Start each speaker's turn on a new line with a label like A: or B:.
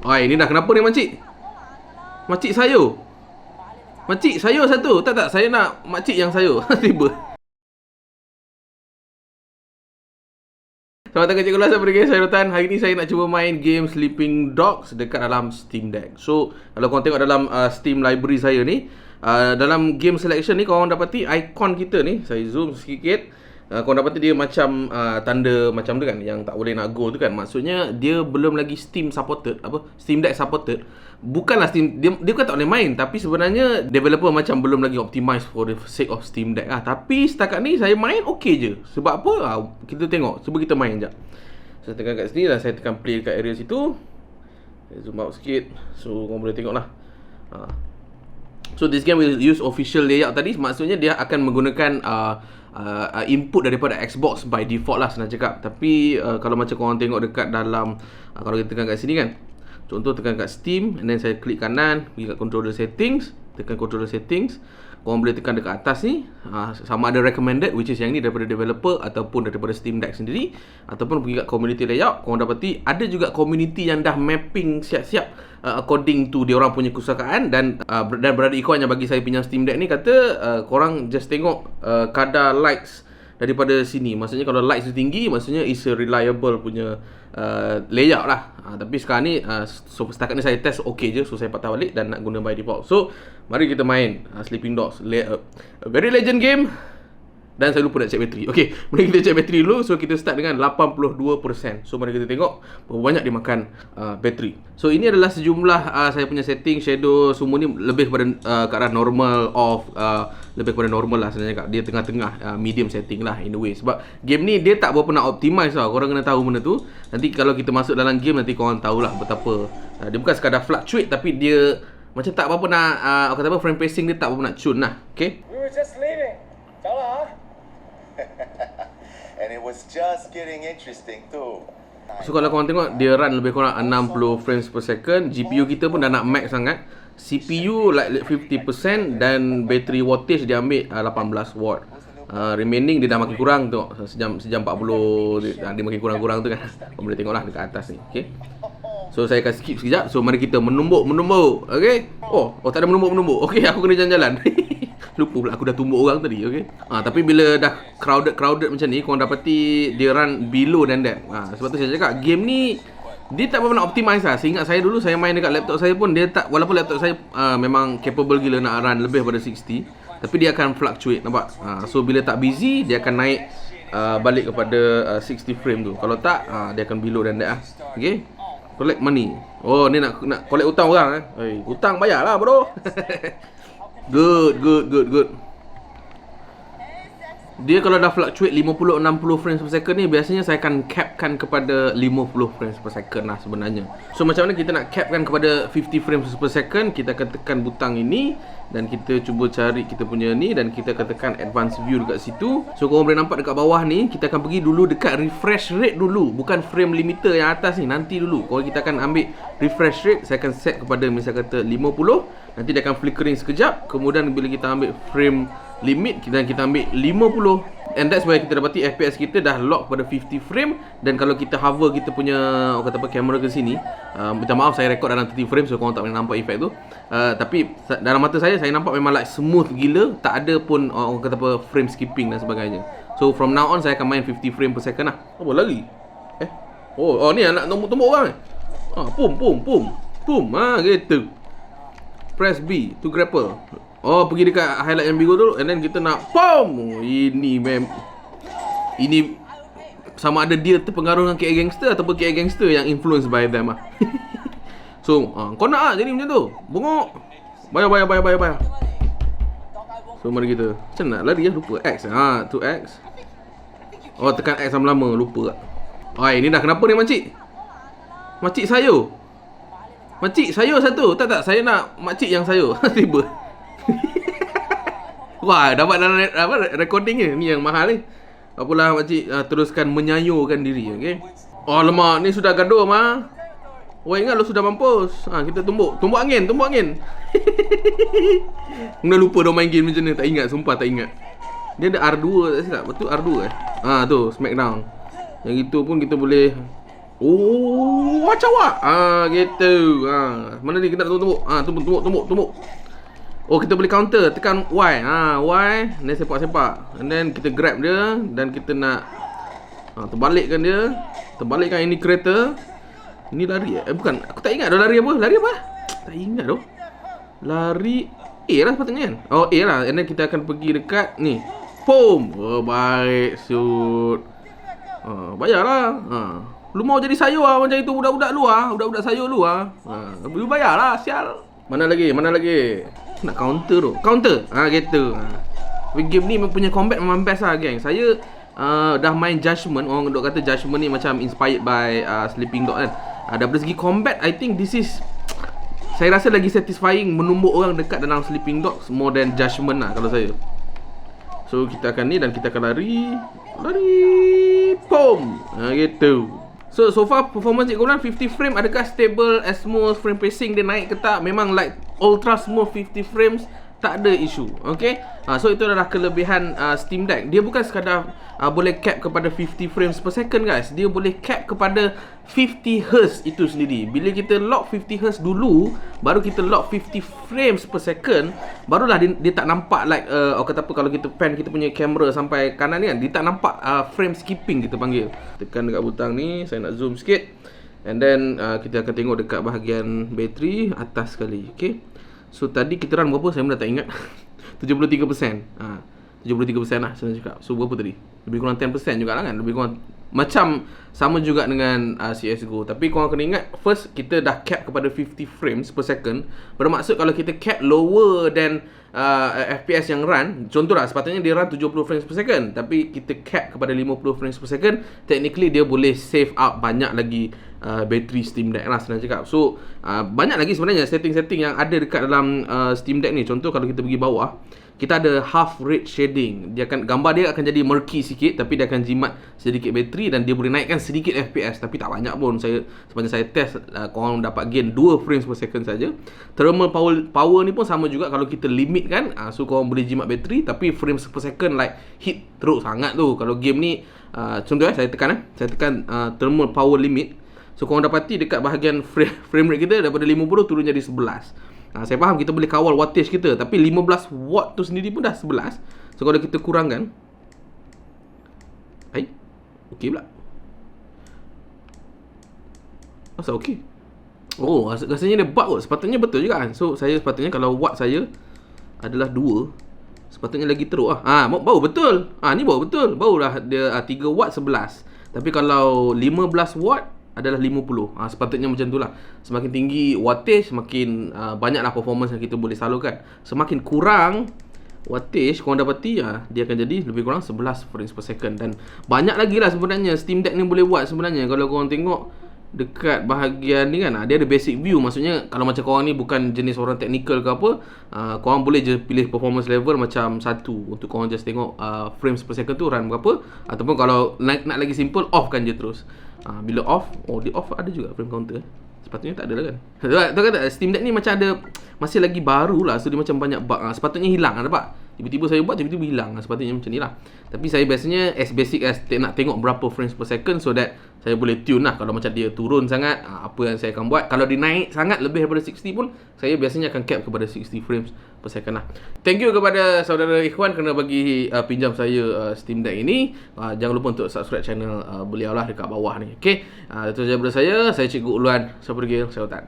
A: Oi, ni dah kenapa ni makcik? Makcik sayur. Makcik sayur satu. Tak tak, saya nak makcik yang sayur. Tiba. Selamat datang ke Cikgu Las daripada game saya Rotan. Hari ni saya nak cuba main game Sleeping Dogs dekat dalam Steam Deck. So, kalau korang tengok dalam Steam library saya ni, dalam game selection ni korang dapati ikon kita ni. Saya zoom sikit. Korang dapati dia macam tanda macam tu kan, yang tak boleh nak go tu kan. Maksudnya dia belum lagi Steam supported, Steam Deck supported. Bukanlah Steam, dia bukan tak boleh main, tapi sebenarnya developer macam belum lagi optimize for the sake of Steam Deck lah. Tapi setakat ni saya main okey je. Sebab apa? Kita tengok. Cuba kita main sekejap. Saya tekan kat sini dan saya tekan play kat area situ. Saya zoom out sikit. So korang boleh tengok lah. So this game will use official layout tadi. Maksudnya dia akan menggunakan input daripada Xbox by default lah, senang cakap. Tapi kalau macam korang tengok dekat dalam kalau kita tekan kat sini kan, contoh tekan kat Steam, and then saya klik kanan, pergi kat controller settings, tekan controller settings. Korang boleh tekan dekat atas ni, sama ada recommended, which is yang ni daripada developer ataupun daripada Steam Deck sendiri, ataupun pergi kat community layout. Korang dapati ada juga community yang dah mapping siap-siap according to dia orang punya kesukaan. Dan berada ikon yang bagi saya pinjam Steam Deck ni kata korang just tengok kadar likes daripada sini. Maksudnya kalau likes tinggi, maksudnya is a reliable punya layout lah. Tapi sekarang ni so setakat ni saya test okey je. So saya patah balik dan nak guna by default. So mari kita main Sleeping Dogs, a very legend game. Dan saya lupa nak check bateri. Okey, mari kita check bateri dulu. So kita start dengan 82%. So mari kita tengok berapa banyak dia makan bateri. So ini adalah sejumlah saya punya setting, shadow, semua ni lebih kepada ke arah normal, off, lebih kepada normal lah sebenarnya. Dia tengah-tengah, medium setting lah in a way. Sebab game ni dia tak berapa nak optimize lah. Korang kena tahu benda tu. Nanti kalau kita masuk dalam game, nanti korang tahulah betapa dia bukan sekadar fluctuate, tapi dia macam tak berapa nak kata apa, frame pacing dia tak berapa nak tune lah. Okay,
B: We were just leaving. Salah. And it was just getting interesting too.
A: so kalau korang tengok, dia run lebih kurang 60 frames per second. GPU kita pun dah nak max sangat. CPU like 50%. Dan battery wattage dia ambil 18 watt. Remaining dia dah makin kurang. Tengok, sejam 40 dia makin kurang-kurang tu kan. Korang boleh tengok lah dekat atas ni. Okay, so saya akan skip sekejap. So mari kita menumbuk. Okay. Oh tak ada menumbuk. Okay, aku kena jalan-jalan. Lupa pula aku dah tumbuk orang tadi. Okay, tapi bila dah crowded macam ni, korang dapati dia run below than that. Sebab tu saya cakap game ni dia tak berapa nak optimize lah. Seingat saya dulu, saya main dekat laptop saya pun, dia tak, walaupun laptop saya memang capable gila nak run lebih pada 60, tapi dia akan fluctuate, nampak? So bila tak busy, dia akan naik balik kepada 60 frame tu. Kalau tak, dia akan below than that lah. Okay, collect money. Oh, ni nak collect hutang orang. Hey, hutang bayar lah bro. Good. Dia kalau dah fluctuate 50-60 frames per second ni, biasanya saya akan capkan kepada 50 frames per second lah sebenarnya. So macam mana kita nak capkan kepada 50 frames per second? Kita akan tekan butang ini dan kita cuba cari kita punya ni, dan kita akan tekan advanced view dekat situ. So korang boleh nampak dekat bawah ni, kita akan pergi dulu dekat refresh rate dulu. Bukan frame limiter yang atas ni, nanti dulu. Kalau kita akan ambil refresh rate, saya akan set kepada misal kata 50. Nanti dia akan flickering sekejap. Kemudian bila kita ambil frame limit, kita ambil 50. And that's why kita dapati FPS kita dah lock pada 50 frame. Dan kalau kita hover kita punya kamera ke sini, minta maaf saya record dalam 30 frame, so korang tak boleh nampak efek tu. Tapi dalam mata saya nampak memang like smooth gila. Tak ada pun frame skipping dan sebagainya. So from now on saya akan main 50 frame per second lah. Apa lagi? Oh ni nak tumbuk orang. Pum. Gitu. Press B to grapple. Oh, pergi dekat highlight yang biru tu, and then kita nak pom. Ini sama ada dia terpengaruh dengan KA Gangster ataupun KA Gangster yang influenced by them lah. So kau nak jadi macam tu, bongok. Bayar. So mari kita, macam nak lari ya, lupa X. Tu X. Oh, tekan X lama-lama, lupa tak. Oi, ni dah kenapa ni makcik? Makcik sayur. Makcik sayur satu. Tak, saya nak makcik yang sayur. Tiba. Wah, dapat dalam recording ni yang mahal ni. Apalah makcik teruskan menyayurkan diri. Okay. Oh lemak, ni sudah gaduh mah. Oh ingat lu sudah mampus. Kita tumbuk angin. Kena lupa dah main game macam ni. Tak ingat, sumpah tak ingat. Dia ada R2 tak silap. Betul R2 tu Smackdown. Yang itu pun kita boleh Oh, macam awak. Gitu. Mana ni kita nak tumbuk. Tumbuk. Oh, kita boleh counter. Tekan Y. Y. Ni sepak-sepak. And then kita grab dia dan kita nak terbalikkan dia. Terbalikkan ini kereta. Ini lari bukan. Aku tak ingat dah lari apa. Tak ingat dah. Lari A lah sepatutnya kan. Oh, A lah. And then kita akan pergi dekat ni. Boom. Oh, baik. Shoot. Bayarlah. Lu mau jadi sayur macam itu budak-budak lu budak-budak sayur lu lu bayarlah sial. Mana lagi? Nak counter tu. Gitu. Tapi game ni punya combat memang best lah geng. Saya dah main Judgment. Orang dok kata Judgment ni macam inspired by Sleeping Dog kan. Dari segi combat, I think this is, saya rasa lagi satisfying menumbuk orang dekat dalam Sleeping Dogs more than Judgment lah kalau saya. So kita akan ni dan kita akan lari. Boom. Gitu. So far performance Cikgu Ulan 50 frame, adakah stable as smooth, frame pacing dia naik ke tak? Memang like ultra smooth 50 frames, tak ada isu. Okay. So itu adalah kelebihan Steam Deck. Dia bukan sekadar boleh cap kepada 50 frames per second guys. Dia boleh cap kepada 50 Hz itu sendiri. Bila kita lock 50 Hz dulu, baru kita lock 50 frames per second, barulah dia tak nampak like kata apa, kalau kita pan kita punya kamera sampai kanan ni kan, dia tak nampak frame skipping kita panggil. Tekan dekat butang ni, saya nak zoom sikit. And then kita akan tengok dekat bahagian bateri atas sekali. Okay. So tadi kita run berapa? Saya pun dah tak ingat. 73%. 73% lah saya nak cakap. So berapa tadi? Lebih kurang 10% juga lah kan. Lebih kurang macam sama juga dengan CSGO. Tapi korang kena ingat, first kita dah cap kepada 50 frames per second. Bermaksud kalau kita cap lower than FPS yang run, contohlah sepatutnya dia run 70 frames per second, tapi kita cap kepada 50 frames per second, technically dia boleh save up banyak lagi bateri Steam Deck lah senang cakap. So banyak lagi sebenarnya setting-setting yang ada dekat dalam Steam Deck ni. Contoh kalau kita pergi bawah, kita ada half rate shading. Dia akan, gambar dia akan jadi murky sikit, tapi dia akan jimat sedikit bateri dan dia boleh naikkan sedikit FPS, tapi tak banyak pun. Sepanjang saya test, korang dapat gain 2 frames per second saja. Thermal power ni pun sama juga, kalau kita limit kan, so korang boleh jimat bateri, tapi frames per second like hit teruk sangat tu. Kalau game ni contoh saya tekan thermal power limit. So korang dapati dekat bahagian frame rate kita daripada 50 turun jadi 11. Saya faham kita boleh kawal wattage kita, tapi 15 watt tu sendiri pun dah 11. So kalau kita kurangkan, okey pula. Masa okey? Oh, rasanya dia bug kot. Sepatutnya betul juga kan. So saya sepatutnya kalau watt saya adalah 2, sepatutnya lagi teruk lah. Baru betul. Ni baru betul. Barulah dia 3 watt 11. Tapi kalau 15 watt adalah 50. Sepatutnya macam tu lah. Semakin tinggi wattage, semakin banyaklah performance yang kita boleh salurkan. Semakin kurang wattage, korang dapati dia akan jadi lebih kurang 11 frames per second. Dan banyak lagi lah sebenarnya Steam Deck ni boleh buat sebenarnya. Kalau korang tengok dekat bahagian ni kan, dia ada basic view. Maksudnya kalau macam korang ni bukan jenis orang technical ke apa, korang boleh je pilih performance level macam 1 untuk korang just tengok frames per second tu run berapa. Ataupun kalau nak lagi simple, off kan je terus. Bila off, di off ada juga frame counter. Sepatutnya tak ada lah kan. Tu kata Steam Deck ni macam ada, masih lagi baru lah, so dia macam banyak bug. Sepatutnya hilang, nampak? Tiba-tiba saya buat, tiba-tiba hilang. Sepatutnya macam ni lah. Tapi saya biasanya as basic as nak tengok berapa frames per second, so that saya boleh tune lah. Kalau macam dia turun sangat, apa yang saya akan buat. Kalau dia naik sangat lebih daripada 60 pun, saya biasanya akan cap kepada 60 frames per second lah. Thank you kepada saudara Ikhwan kerana bagi pinjam saya Steam Deck ini. Jangan lupa untuk subscribe channel beliau lah dekat bawah ni. Okay, itu sahaja daripada saya. Saya Cikgu Uluan. Saya pergi, saya Utan.